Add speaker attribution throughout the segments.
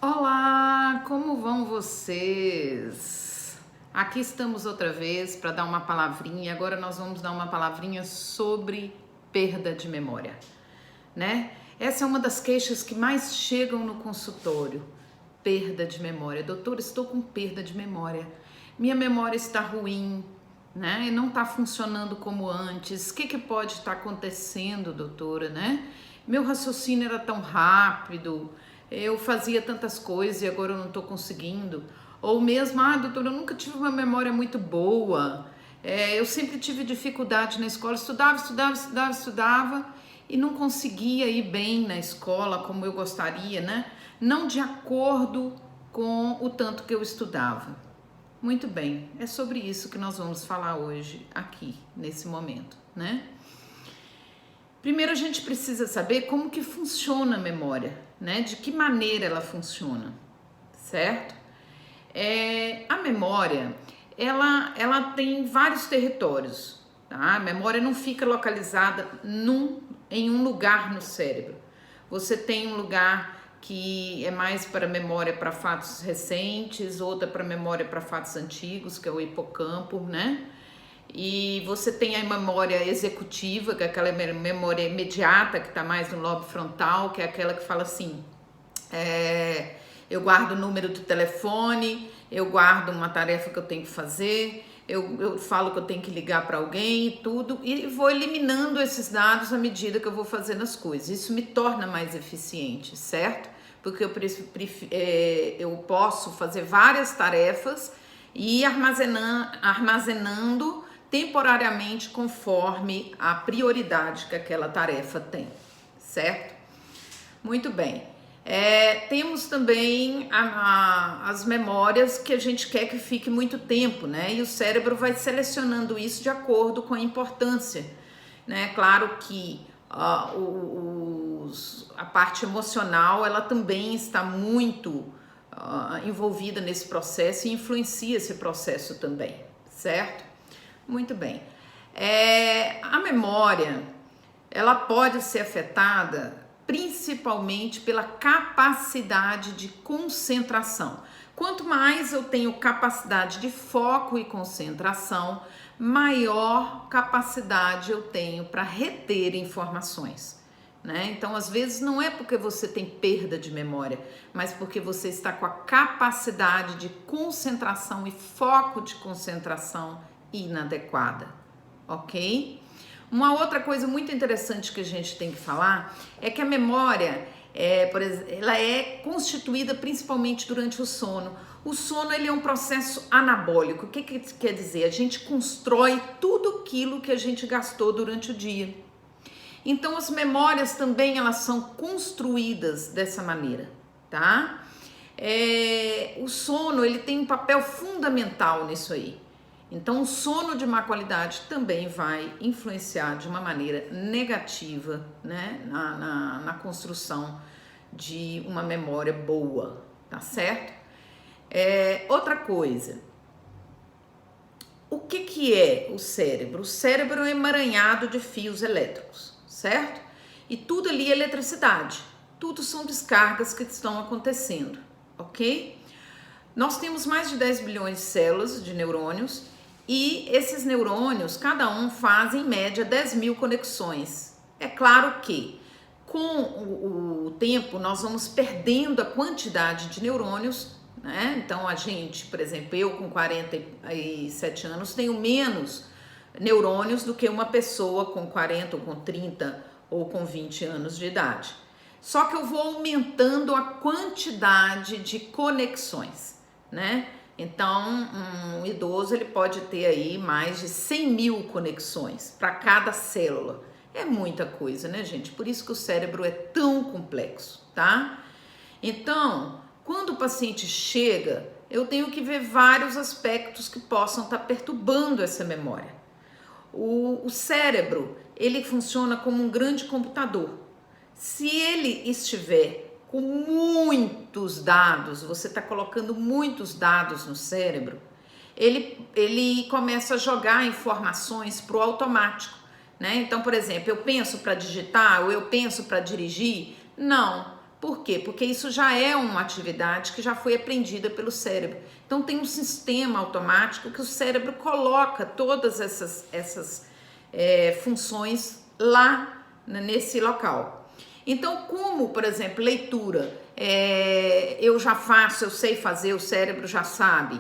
Speaker 1: Olá, como vão vocês? Aqui estamos outra vez para dar uma palavrinha. Agora nós vamos dar uma palavrinha sobre perda de memória, né? Essa é uma das queixas que mais chegam no consultório. Perda de memória. Doutor, estou com perda de memória. Minha memória está ruim, né? E não está funcionando como antes. O que pode estar acontecendo, doutora, né? Meu raciocínio era tão rápido. Eu fazia tantas coisas e agora eu não estou conseguindo. Ou mesmo, doutora, eu nunca tive uma memória muito boa. Eu sempre tive dificuldade na escola, estudava e não conseguia ir bem na escola como eu gostaria, né? Não de acordo com o tanto que eu estudava. Muito bem, é sobre isso que nós vamos falar hoje aqui, nesse momento, né? Primeiro a gente precisa saber como que funciona a memória, né? De que maneira ela funciona, certo? A memória, ela tem vários territórios, tá? A memória não fica localizada em um lugar no cérebro. Você tem um lugar que é mais para memória para fatos recentes, outra para memória para fatos antigos, que é o hipocampo, né? E você tem a memória executiva, que é aquela memória imediata, que está mais no lobo frontal, que é aquela que fala assim, eu guardo o número do telefone, eu guardo uma tarefa que eu tenho que fazer, eu falo que eu tenho que ligar para alguém e tudo, e vou eliminando esses dados à medida que eu vou fazendo as coisas. Isso me torna mais eficiente, certo? Porque eu posso fazer várias tarefas e ir armazenando temporariamente conforme a prioridade que aquela tarefa tem, certo? Muito bem. Temos também as memórias que a gente quer que fique muito tempo, né? E o cérebro vai selecionando isso de acordo com a importância, né? Claro que a parte emocional, ela também está muito envolvida nesse processo e influencia esse processo também, certo? Muito bem. A memória, ela pode ser afetada principalmente pela capacidade de concentração. Quanto mais eu tenho capacidade de foco e concentração, maior capacidade eu tenho para reter informações, né? Então, às vezes, não é porque você tem perda de memória, mas porque você está com a capacidade de concentração e foco de concentração inadequada, ok? Uma outra coisa muito interessante que a gente tem que falar é que a memória, por exemplo, ela é constituída principalmente durante o sono. O sono, ele é um processo anabólico. O que quer dizer? A gente constrói tudo aquilo que a gente gastou durante o dia. Então, as memórias também, elas são construídas dessa maneira, tá? O sono, ele tem um papel fundamental nisso aí. Então, o sono de má qualidade também vai influenciar de uma maneira negativa, né, na construção de uma memória boa, tá certo? Outra coisa, o que é o cérebro? O cérebro é um emaranhado de fios elétricos, certo? E tudo ali é eletricidade, tudo são descargas que estão acontecendo, ok? Nós temos mais de 10 bilhões de células de neurônios e esses neurônios, cada um faz em média 10 mil conexões. É claro que com o tempo nós vamos perdendo a quantidade de neurônios, né? Então a gente, por exemplo, eu com 47 anos tenho menos neurônios do que uma pessoa com 40 ou com 30 ou com 20 anos de idade. Só que eu vou aumentando a quantidade de conexões, né? Então, um idoso, ele pode ter aí mais de 100 mil conexões para cada célula. É muita coisa, né, gente? Por isso que o cérebro é tão complexo, tá? Então, quando o paciente chega, eu tenho que ver vários aspectos que possam estar perturbando essa memória. O cérebro, ele funciona como um grande computador. Se ele estiver com muitos dados, você está colocando muitos dados no cérebro, ele começa a jogar informações para o automático, né? Então, por exemplo, eu penso para digitar ou eu penso para dirigir? Não, Por quê? Porque isso já é uma atividade que já foi aprendida pelo cérebro. Então tem um sistema automático que o cérebro coloca todas essas funções lá nesse local. Então, como, por exemplo, leitura, eu já faço, eu sei fazer, o cérebro já sabe.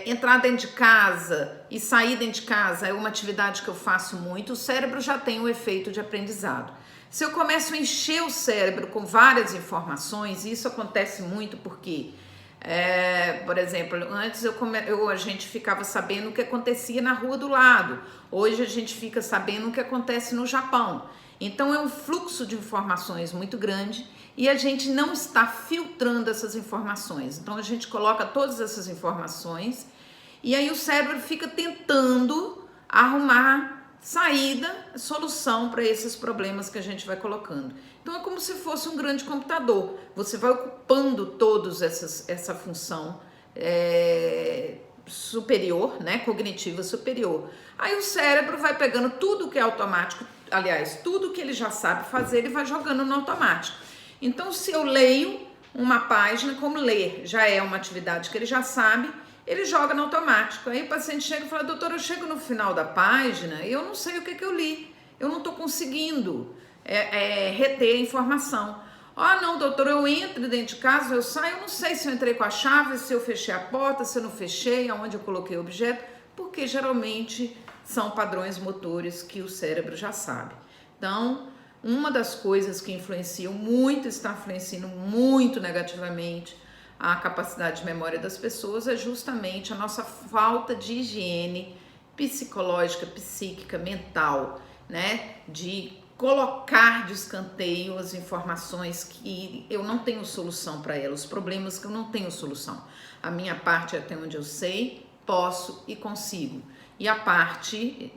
Speaker 1: Entrar dentro de casa e sair dentro de casa é uma atividade que eu faço muito, o cérebro já tem o efeito de aprendizado. Se eu começo a encher o cérebro com várias informações, isso acontece muito porque, por exemplo, antes a gente ficava sabendo o que acontecia na rua do lado, hoje a gente fica sabendo o que acontece no Japão. Então é um fluxo de informações muito grande e a gente não está filtrando essas informações. Então a gente coloca todas essas informações e aí o cérebro fica tentando arrumar saída, solução para esses problemas que a gente vai colocando. Então é como se fosse um grande computador. Você vai ocupando todos essa função superior, né, cognitiva superior. Aí o cérebro vai pegando tudo que é automático, aliás, tudo que ele já sabe fazer, ele vai jogando no automático. Então, se eu leio uma página, como ler já é uma atividade que ele já sabe, ele joga no automático. Aí o paciente chega e fala, doutor, eu chego no final da página e eu não sei o que eu li, eu não estou conseguindo reter a informação. Não, doutor, eu entro dentro de casa, eu saio, eu não sei se eu entrei com a chave, se eu fechei a porta, se eu não fechei, aonde eu coloquei o objeto, porque geralmente são padrões motores que o cérebro já sabe. Então, uma das coisas que está influenciando muito negativamente a capacidade de memória das pessoas é justamente a nossa falta de higiene psicológica, psíquica, mental, né? De colocar de escanteio as informações que eu não tenho solução para elas, os problemas que eu não tenho solução. A minha parte é até onde eu sei, posso e consigo. E a partir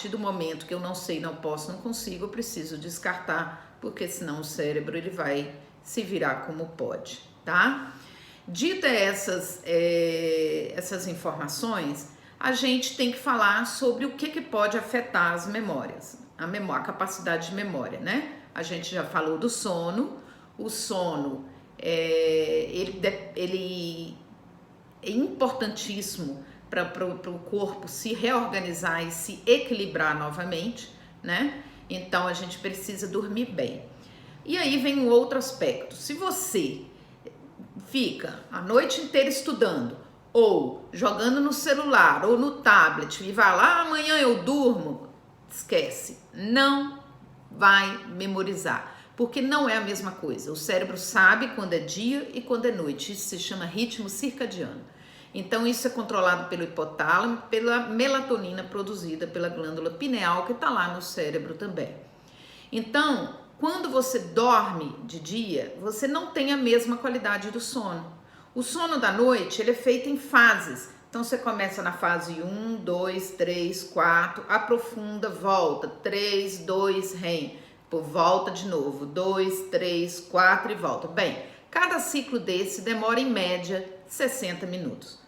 Speaker 1: do momento que eu não sei, não posso, não consigo, eu preciso descartar, porque senão o cérebro ele vai se virar como pode, tá? Dita essas informações, a gente tem que falar sobre o que pode afetar as memórias, a capacidade de memória, né? A gente já falou do sono. O sono ele é importantíssimo para o corpo se reorganizar e se equilibrar novamente, né? Então a gente precisa dormir bem. E aí vem um outro aspecto. Se você fica a noite inteira estudando, ou jogando no celular, ou no tablet, e vai lá, amanhã eu durmo, esquece, não vai memorizar, porque não é a mesma coisa. O cérebro sabe quando é dia e quando é noite, isso se chama ritmo circadiano. Então isso é controlado pelo hipotálamo, pela melatonina produzida pela glândula pineal, que está lá no cérebro também. Então, quando você dorme de dia, você não tem a mesma qualidade do sono. O sono da noite, ele é feito em fases. Então, você começa na fase 1, 2, 3, 4, aprofunda, volta, 3, 2, REM, volta de novo, 2, 3, 4 e volta. Bem, cada ciclo desse demora em média 60 minutos.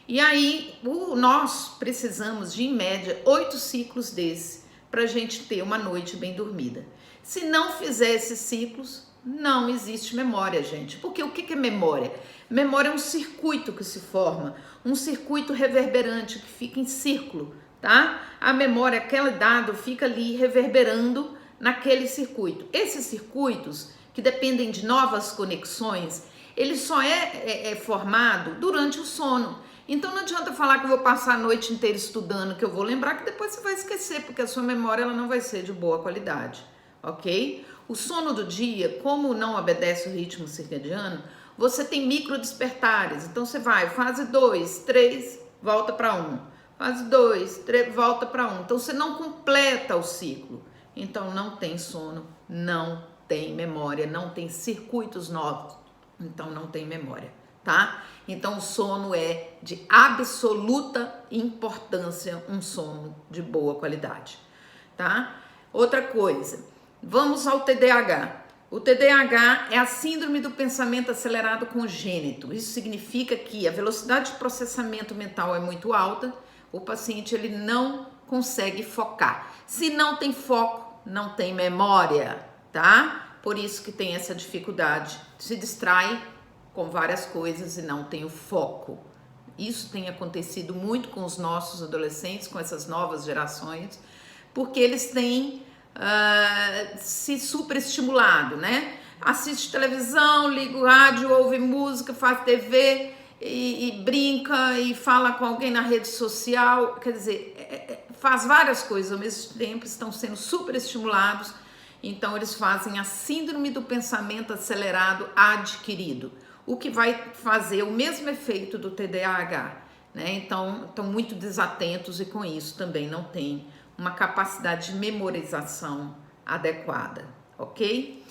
Speaker 1: E aí, nós precisamos de, em média, 8 ciclos desse para a gente ter uma noite bem dormida. Se não fizer esses ciclos, não existe memória, gente. Porque o que é memória? Memória é um circuito que se forma, um circuito reverberante que fica em círculo, tá? A memória, aquele dado, fica ali reverberando naquele circuito. Esses circuitos, que dependem de novas conexões, ele só é formado durante o sono. Então não adianta falar que eu vou passar a noite inteira estudando, que eu vou lembrar, que depois você vai esquecer, porque a sua memória ela não vai ser de boa qualidade, ok? O sono do dia, como não obedece o ritmo circadiano, você tem micro despertares. Então você vai, fase 2, 3, volta para 1. Fase 2, 3, volta para 1. Então você não completa o ciclo. Então não tem sono, não tem memória, não tem circuitos novos. Então não tem memória, tá? Então o sono é de absoluta importância, um sono de boa qualidade, tá? Outra coisa, vamos ao TDAH. O TDAH é a síndrome do pensamento acelerado congênito. Isso significa que a velocidade de processamento mental é muito alta, o paciente ele não consegue focar. Se não tem foco, não tem memória, tá? por isso que tem essa dificuldade, se distrai com várias coisas e não tem o foco. Isso tem acontecido muito com os nossos adolescentes, com essas novas gerações, porque eles têm se superestimulado, né? Assiste televisão, liga o rádio, ouve música, faz TV e brinca e fala com alguém na rede social, quer dizer, faz várias coisas ao mesmo tempo, estão sendo superestimulados, então eles fazem a síndrome do pensamento acelerado adquirido, o que vai fazer o mesmo efeito do TDAH, né? Então, estão muito desatentos e com isso também não tem uma capacidade de memorização adequada, ok?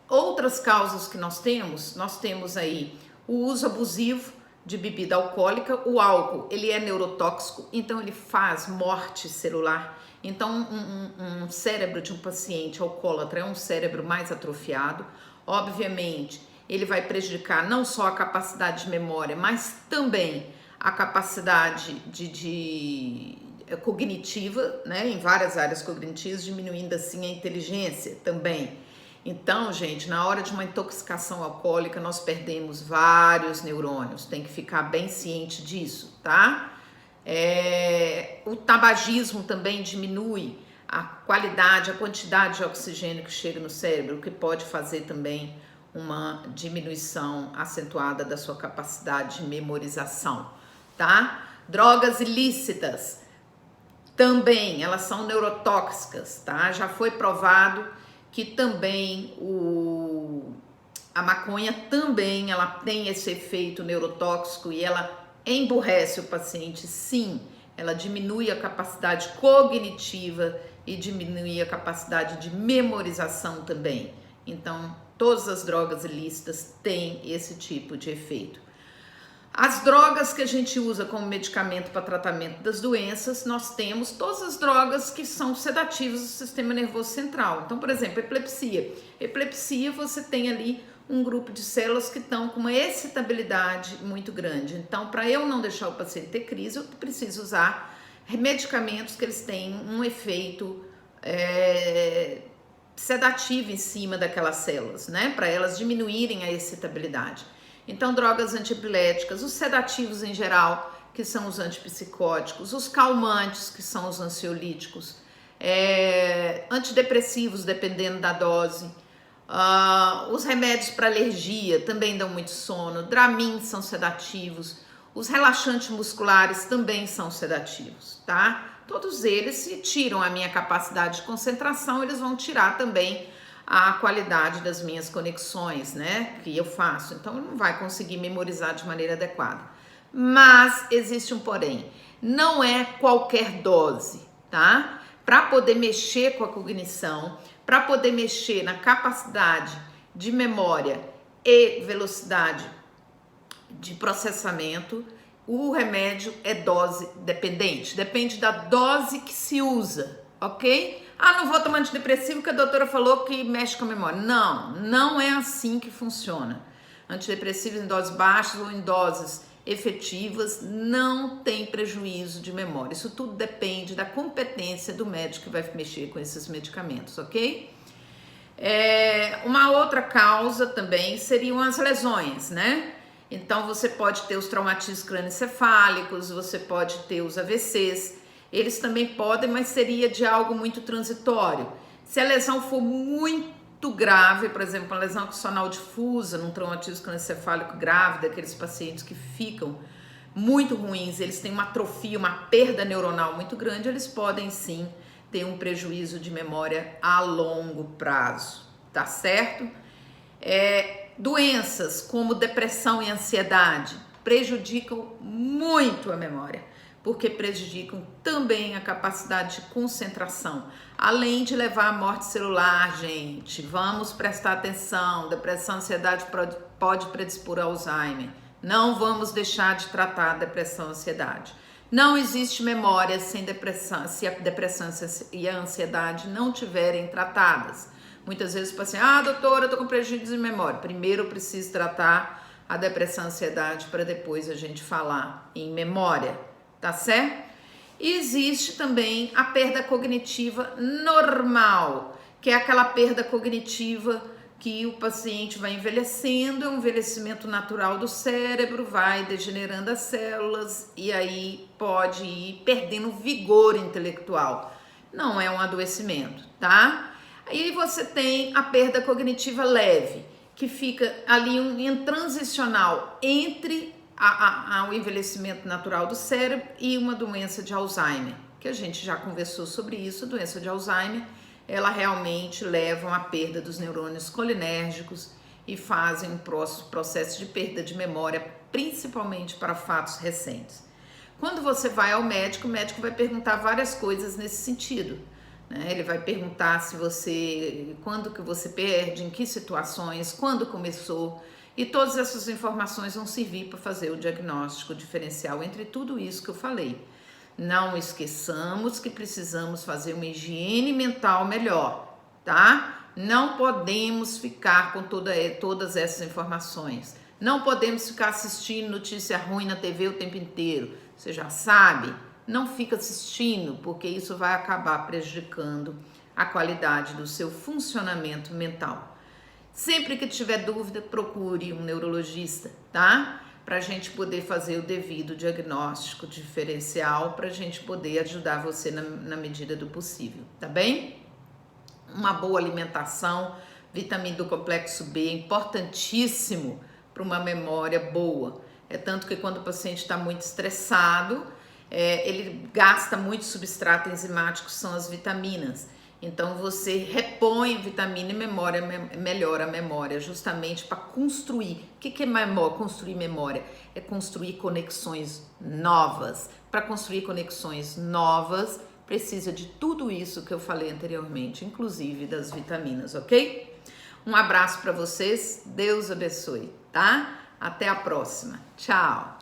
Speaker 1: Outras causas que nós temos aí o uso abusivo de bebida alcoólica. O álcool, ele é neurotóxico, então ele faz morte celular. Então, um cérebro de um paciente alcoólatra é um cérebro mais atrofiado. Obviamente, ele vai prejudicar não só a capacidade de memória, mas também a capacidade cognitiva, né, em várias áreas cognitivas, diminuindo assim a inteligência também. Então, gente, na hora de uma intoxicação alcoólica, nós perdemos vários neurônios, tem que ficar bem ciente disso, tá? O tabagismo também diminui a qualidade, a quantidade de oxigênio que chega no cérebro, o que pode fazer também uma diminuição acentuada da sua capacidade de memorização, tá? Drogas ilícitas também, elas são neurotóxicas, tá? Já foi provado que também a maconha também, ela tem esse efeito neurotóxico e ela emburrece o paciente, sim, ela diminui a capacidade cognitiva e diminui a capacidade de memorização também. Então, todas as drogas ilícitas têm esse tipo de efeito. As drogas que a gente usa como medicamento para tratamento das doenças, nós temos todas as drogas que são sedativas do sistema nervoso central. Então, por exemplo, epilepsia. Epilepsia, você tem ali um grupo de células que estão com uma excitabilidade muito grande. Então, para eu não deixar o paciente ter crise, eu preciso usar medicamentos que eles têm um efeito sedativo em cima daquelas células, né? Para elas diminuírem a excitabilidade. Então, drogas antiepiléticas, os sedativos em geral, que são os antipsicóticos, os calmantes, que são os ansiolíticos, antidepressivos, dependendo da dose, os remédios para alergia também dão muito sono, Dramin são sedativos, os relaxantes musculares também são sedativos, tá? Todos eles, se tiram a minha capacidade de concentração, eles vão tirar também a qualidade das minhas conexões, né, que eu faço. Então, não vai conseguir memorizar de maneira adequada. Mas existe um porém. Não é qualquer dose, tá? Para poder mexer com a cognição, para poder mexer na capacidade de memória e velocidade de processamento, o remédio é dose dependente. Depende da dose que se usa, ok? Não vou tomar antidepressivo porque a doutora falou que mexe com a memória. Não, não é assim que funciona. Antidepressivos em doses baixas ou em doses efetivas não tem prejuízo de memória. Isso tudo depende da competência do médico que vai mexer com esses medicamentos, ok? Uma outra causa também seriam as lesões, né? Então você pode ter os traumatismos crânioencefálicos, você pode ter os AVCs. Eles também podem, mas seria de algo muito transitório. Se a lesão for muito grave, por exemplo, uma lesão axonal difusa, num traumatismo crânioencefálico grave, daqueles pacientes que ficam muito ruins, eles têm uma atrofia, uma perda neuronal muito grande, eles podem sim ter um prejuízo de memória a longo prazo, tá certo? Doenças como depressão e ansiedade prejudicam muito a memória, porque prejudicam também a capacidade de concentração, além de levar à morte celular, gente. Vamos prestar atenção, depressão e ansiedade pode predispor a Alzheimer. Não vamos deixar de tratar a depressão e ansiedade. Não existe memória sem depressão, se a depressão e a ansiedade não tiverem tratadas. Muitas vezes o paciente, doutora, eu tô com prejuízo de memória. Primeiro eu preciso tratar a depressão e a ansiedade para depois a gente falar em memória. Tá certo? E existe também a perda cognitiva normal, que é aquela perda cognitiva que o paciente vai envelhecendo, é um envelhecimento natural do cérebro, vai degenerando as células e aí pode ir perdendo vigor intelectual. Não é um adoecimento, tá? Aí você tem a perda cognitiva leve, que fica ali em transicional entre o envelhecimento natural do cérebro e uma doença de Alzheimer, que a gente já conversou sobre isso. A doença de Alzheimer, ela realmente leva à perda dos neurônios colinérgicos e fazem um processo de perda de memória, principalmente para fatos recentes. Quando você vai ao médico, o médico vai perguntar várias coisas nesse sentido, né? Ele vai perguntar quando que você perde, em que situações, quando começou, e todas essas informações vão servir para fazer o diagnóstico diferencial entre tudo isso que eu falei. Não esqueçamos que precisamos fazer uma higiene mental melhor, tá? Não podemos ficar com todas essas informações. Não podemos ficar assistindo notícia ruim na TV o tempo inteiro. Você já sabe, não fica assistindo, porque isso vai acabar prejudicando a qualidade do seu funcionamento mental. Sempre que tiver dúvida, procure um neurologista, tá? Para a gente poder fazer o devido diagnóstico diferencial, para a gente poder ajudar você na medida do possível, tá bem? Uma boa alimentação, vitamina do complexo B, é importantíssimo para uma memória boa. É tanto que quando o paciente está muito estressado, ele gasta muito substrato enzimático, são as vitaminas. Então você repõe vitamina e melhora a memória, justamente para construir. O que é memória? Construir memória é construir conexões novas. Para construir conexões novas, precisa de tudo isso que eu falei anteriormente, inclusive das vitaminas, ok? Um abraço para vocês, Deus abençoe, tá? Até a próxima, tchau!